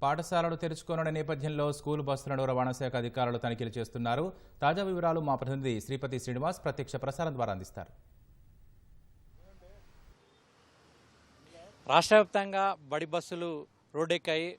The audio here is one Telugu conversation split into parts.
పాఠశాలలు తెరుచుకోనున్న నేపథ్యంలో స్కూల్ బస్సులను రవాణా శాఖ అధికారులు తనిఖీలు చేస్తున్నారు. తాజా వివరాలు మా ప్రతినిధి శ్రీపతి శ్రీనివాస్ ప్రత్యక్ష ప్రసారం ద్వారా అందిస్తారు. రాష్ట్ర వ్యాప్తంగా బడి బస్సులు రోడ్డెక్కాయి.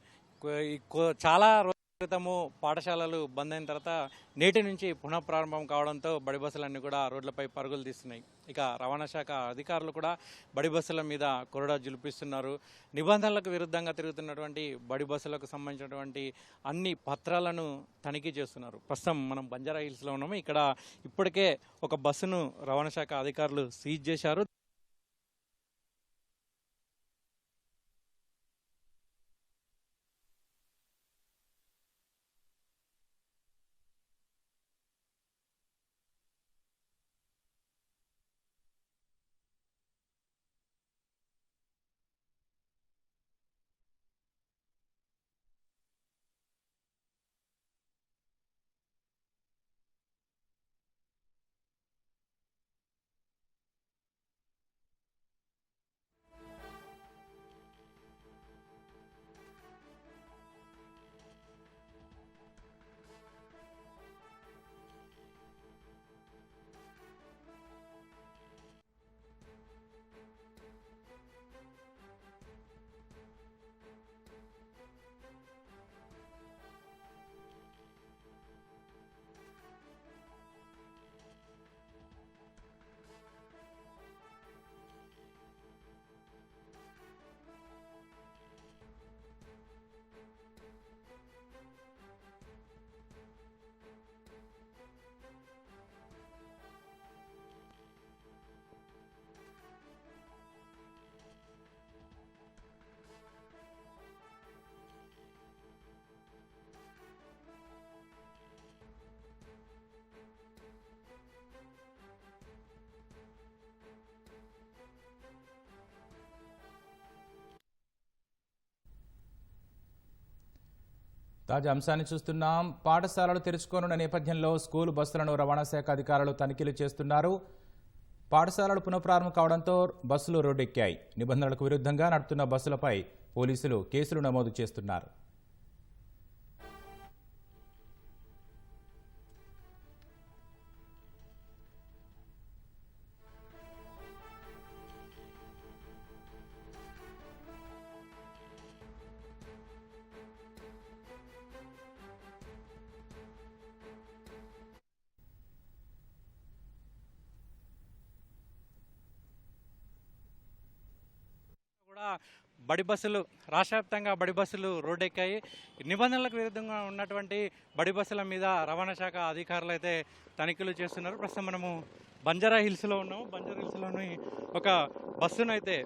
చాలా రోజుల క్రితము పాఠశాలలు బంద్ అయిన తర్వాత నేటి నుంచి పునఃప్రారంభం కావడంతో బడి బస్సులన్నీ కూడా రోడ్లపై పరుగులు తీస్తున్నాయి. ఇక రవాణా శాఖ అధికారులు కూడా బడి బస్సుల మీద కొరడా జులిపిస్తున్నారు. నిబంధనలకు విరుద్ధంగా తిరుగుతున్నటువంటి బడి బస్సులకు సంబంధించినటువంటి అన్ని పత్రాలను తనిఖీ చేస్తున్నారు. ప్రస్తుతం మనం బంజారా హిల్స్లో ఉన్నాము. ఇక్కడ ఇప్పటికే ఒక బస్సును రవాణా శాఖ అధికారులు సీజ్ చేశారు. తాజా అంశాన్ని చూస్తున్నాం. పాఠశాలలు తెరుచుకోనున్న నేపథ్యంలో స్కూల్ బస్సులను రవాణా శాఖ అధికారులు తనిఖీలు చేస్తున్నారు. పాఠశాలలు పునఃప్రారంభం కావడంతో బస్సులు రోడ్డెక్కాయి. నిబంధనలకు విరుద్ధంగా నడుపుతున్న బస్సులపై పోలీసులు కేసులు నమోదు చేస్తున్నారు. బడి బస్సులు రాష్ట్ర వ్యాప్తంగా బడి బస్సులు రోడ్డెక్కాయి. నిబంధనలకు విరుద్ధంగా ఉన్నటువంటి బడి బస్సుల మీద రవాణా శాఖ అధికారులు అయితే తనిఖీలు చేస్తున్నారు. ప్రస్తుతం మనము బంజారా హిల్స్లో ఉన్నాము. బంజారా హిల్స్లోని ఒక బస్సును అయితే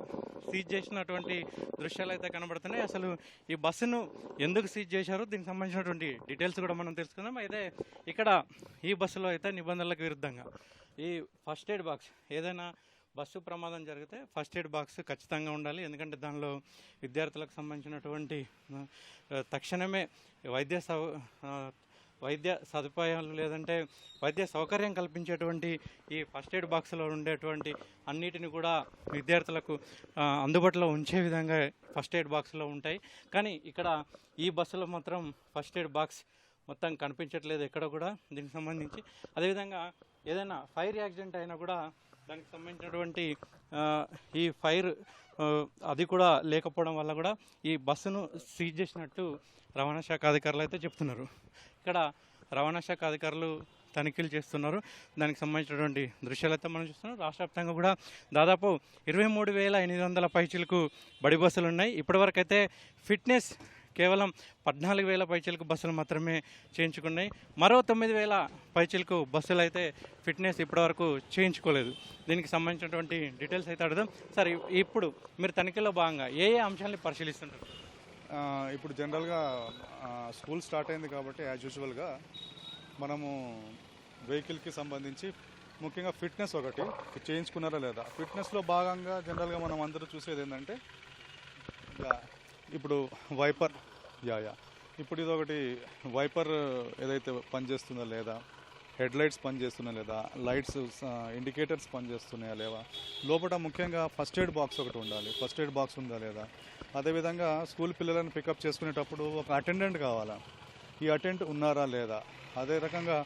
సీజ్ చేసినటువంటి దృశ్యాలు అయితే కనబడుతున్నాయి. అసలు ఈ బస్సును ఎందుకు సీజ్ చేశారో దీనికి సంబంధించినటువంటి డీటెయిల్స్ కూడా మనం తెలుసుకుందాం. అయితే ఇక్కడ ఈ బస్సులో అయితే నిబంధనలకు విరుద్ధంగా ఈ ఫస్ట్ ఎయిడ్ బాక్స్, ఏదైనా బస్సు ప్రమాదం జరిగితే ఫస్ట్ ఎయిడ్ బాక్స్ ఖచ్చితంగా ఉండాలి. ఎందుకంటే దానిలో విద్యార్థులకు సంబంధించినటువంటి తక్షణమే వైద్య సదుపాయాలు లేదంటే వైద్య సౌకర్యం కల్పించేటువంటి ఈ ఫస్ట్ ఎయిడ్ బాక్స్లో ఉండేటువంటి అన్నిటిని కూడా విద్యార్థులకు అందుబాటులో ఉంచే విధంగా ఫస్ట్ ఎయిడ్ బాక్స్లో ఉంటాయి. కానీ ఇక్కడ ఈ బస్సులో మాత్రం ఫస్ట్ ఎయిడ్ బాక్స్ మొత్తం కనిపించట్లేదు ఎక్కడ కూడా దీనికి సంబంధించి. అదేవిధంగా ఏదైనా ఫైర్ యాక్సిడెంట్ అయినా కూడా దానికి సంబంధించినటువంటి ఈ ఫైర్ అది కూడా లేకపోవడం వల్ల కూడా ఈ బస్సును సీజ్ చేసినట్టు రవాణా శాఖ అధికారులు అయితే చెప్తున్నారు. ఇక్కడ రవాణా శాఖ అధికారులు తనిఖీలు చేస్తున్నారు. దానికి సంబంధించినటువంటి దృశ్యాలు అయితే మనం చూస్తున్నాం. రాష్ట్ర వ్యాప్తంగా కూడా దాదాపు 23,800 పైచీలకు బడి బస్సులు ఉన్నాయి. ఇప్పటివరకు అయితే ఫిట్నెస్ కేవలం 14,000 పైచీలకు బస్సులు మాత్రమే చేయించుకున్నాయి. మరో 9,000 పైచీలకు బస్సులు అయితే ఫిట్నెస్ ఇప్పటివరకు చేయించుకోలేదు. దీనికి సంబంధించినటువంటి డీటెయిల్స్ అయితే అడుగుదాం. సార్, ఇప్పుడు మీరు తనిఖీలో భాగంగా ఏ అంశాలని పరిశీలిస్తుంటారు? ఇప్పుడు జనరల్గా స్కూల్ స్టార్ట్ అయింది కాబట్టి యాజ్ యూజువల్గా మనము వెహికల్కి సంబంధించి ముఖ్యంగా ఫిట్నెస్ ఒకటి చేయించుకున్నారా లేదా, ఫిట్నెస్లో భాగంగా జనరల్గా మనం అందరూ చూసేది ఏంటంటే ఇప్పుడు వైపర్ ఇప్పుడు ఇది ఒకటి వైపర్ ఏదైతే పనిచేస్తుందో లేదా, హెడ్ లైట్స్ పనిచేస్తున్నాయా లేదా, లైట్స్ ఇండికేటర్స్ పనిచేస్తున్నాయా లేవా, లోపల ముఖ్యంగా ఫస్ట్ ఎయిడ్ బాక్స్ ఒకటి ఉండాలి. ఫస్ట్ ఎయిడ్ బాక్స్ ఉందా లేదా, అదేవిధంగా స్కూల్ పిల్లలను పికప్ చేసుకునేటప్పుడు ఒక అటెండెంట్ కావాలా, ఈ అటెండెంట్ ఉన్నారా లేదా, అదే రకంగా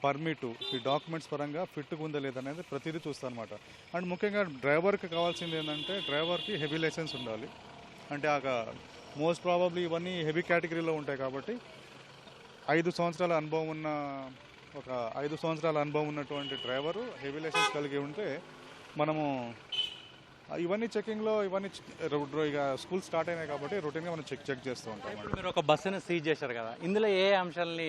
పర్మిట్, ఈ డాక్యుమెంట్స్ పరంగా ఫిట్గా ఉందా లేదా అనేది ప్రతిదీ చూస్తాను అనమాట. అండ్ ముఖ్యంగా డ్రైవర్కి కావాల్సింది ఏంటంటే డ్రైవర్కి హెవీ లైసెన్స్ ఉండాలి. అంటే మోస్ట్ ప్రాబబ్లీ ఇవన్నీ హెవీ కేటగిరీలో ఉంటాయి కాబట్టి 5 సంవత్సరాల అనుభవం ఉన్న 5 సంవత్సరాల అనుభవం ఉన్నటువంటి డ్రైవరు హెవీ లైసెన్స్ కలిగి ఉంటే మనము ఇవన్నీ చెకింగ్లో ఇక స్కూల్ స్టార్ట్ అయినాయి కాబట్టి రొటీన్గా మనం చెక్ చేస్తూ ఉంటాం. ఇప్పుడు మీరు ఒక బస్సును సీజ్ చేశారు కదా, ఇందులో ఏ అంశాలని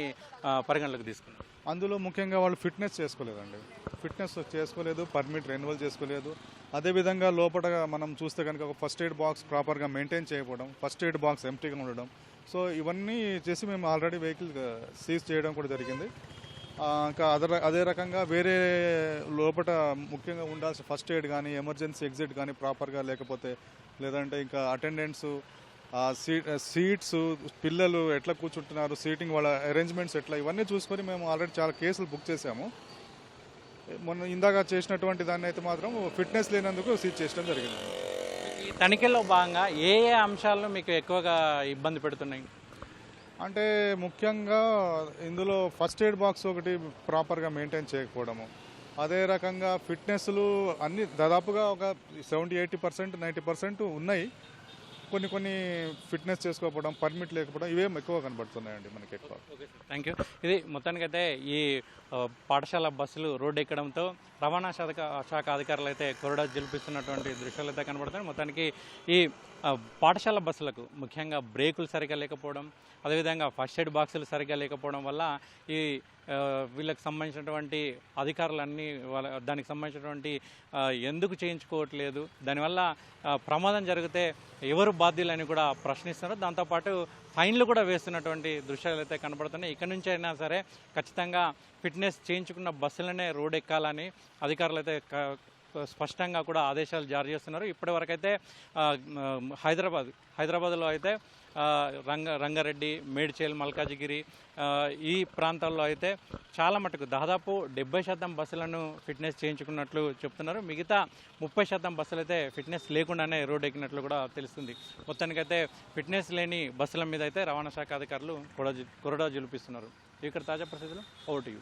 పరిగణలోకి తీసుకున్నారు? అందులో ముఖ్యంగా వాళ్ళు ఫిట్నెస్ చేసుకోలేదండి. ఫిట్నెస్ చేసుకోలేదు, పర్మిట్ రెన్యువల్ చేసుకోలేదు. అదేవిధంగా లోపల మనం చూస్తే కనుక ఒక ఫస్ట్ ఎయిడ్ బాక్స్ ప్రాపర్గా మెయింటైన్ చేయకపోవడం, ఫస్ట్ ఎయిడ్ బాక్స్ ఎంప్టీగా ఉండడం. సో ఇవన్నీ చేసి మేము ఆల్రెడీ వెహికల్ సీజ్ చేయడం కూడా జరిగింది. ఇంకా అదే రకంగా వేరే లోపల ముఖ్యంగా ఉండాల్సిన ఫస్ట్ ఎయిడ్ కానీ ఎమర్జెన్సీ ఎగ్జిట్ కానీ ప్రాపర్గా లేకపోతే, లేదంటే ఇంకా అటెండెంట్స్ సీట్స్, పిల్లలు ఎట్లా కూర్చుంటున్నారు, సీటింగ్ వాళ్ళ అరేంజ్మెంట్స్ ఎట్లా, ఇవన్నీ చూసుకొని మేము ఆల్రెడీ చాలా కేసులు బుక్ చేసాము. మొన్న ఇందాక చేసినటువంటి దాన్ని అయితే మాత్రం ఫిట్నెస్ లేనందుకు సీజ్ చేయడం జరిగింది. ఈ తనిఖీల్లో భాగంగా ఏ ఏ అంశాలను మీకు ఎక్కువగా ఇబ్బంది పెడుతున్నాయి? అంటే ముఖ్యంగా ఇందులో ఫస్ట్ ఎయిడ్ బాక్స్ ఒకటి ప్రాపర్గా మెయింటైన్ చేయకపోవడము, అదే రకంగా ఫిట్నెస్లు అన్ని దాదాపుగా ఒక 70-80% 90% ఉన్నాయి. కొన్ని ఫిట్నెస్ చేసుకోకపోవడం, పర్మిట్ లేకపోవడం, ఇవేం ఎక్కువ కనబడుతున్నాయండి మనకి ఎక్కువ. Thank you. ఇది మొత్తానికైతే ఈ పాఠశాల బస్సులు రోడ్డు ఎక్కడంతో రవాణా శాఖ అధికారులు అయితే కొరడా జలిపిస్తున్నటువంటి దృశ్యాలు అయితే కనబడుతున్నాయి. మొత్తానికి ఈ పాఠశాల బస్సులకు ముఖ్యంగా బ్రేకులు సరిగా లేకపోవడం, అదేవిధంగా ఫస్ట్ ఎయిడ్ బాక్సులు సరిగా లేకపోవడం వల్ల ఈ వీళ్ళకి సంబంధించినటువంటి అధికారులన్నీ దానికి సంబంధించినటువంటి ఎందుకు చేయించుకోవట్లేదు, దానివల్ల ప్రమాదం జరిగితే ఎవరు బాధ్యులని కూడా ప్రశ్నిస్తున్నారు. దాంతోపాటు ఫైన్లు కూడా వేస్తున్నటువంటి దృశ్యాలు అయితే కనబడుతున్నాయి. ఇక్కడి నుంచి అయినా సరే ఖచ్చితంగా ఫిట్నెస్ చేయించుకున్న బస్సులనే రోడ్ ఎక్కాలని అధికారులు అయితే స్పష్టంగా కూడా ఆదేశాలు జారీ చేస్తున్నారు. ఇప్పటివరకైతే హైదరాబాద్లో అయితే రంగారెడ్డి, మేడ్చల్, మల్కాజిగిరి ఈ ప్రాంతాల్లో అయితే చాలా మటుకు దాదాపు 70% బస్సులను ఫిట్నెస్ చేయించుకున్నట్లు చెప్తున్నారు. మిగతా 30% బస్సులు అయితే ఫిట్నెస్ లేకుండానే రోడ్డు ఎక్కినట్లు కూడా తెలుస్తుంది. మొత్తానికైతే ఫిట్నెస్ లేని బస్సుల మీద అయితే రవాణా శాఖ అధికారులు కొరడా జులిపిస్తున్నారు. ఇక్కడ తాజా పరిస్థితులు ఓవర్ టు యూ.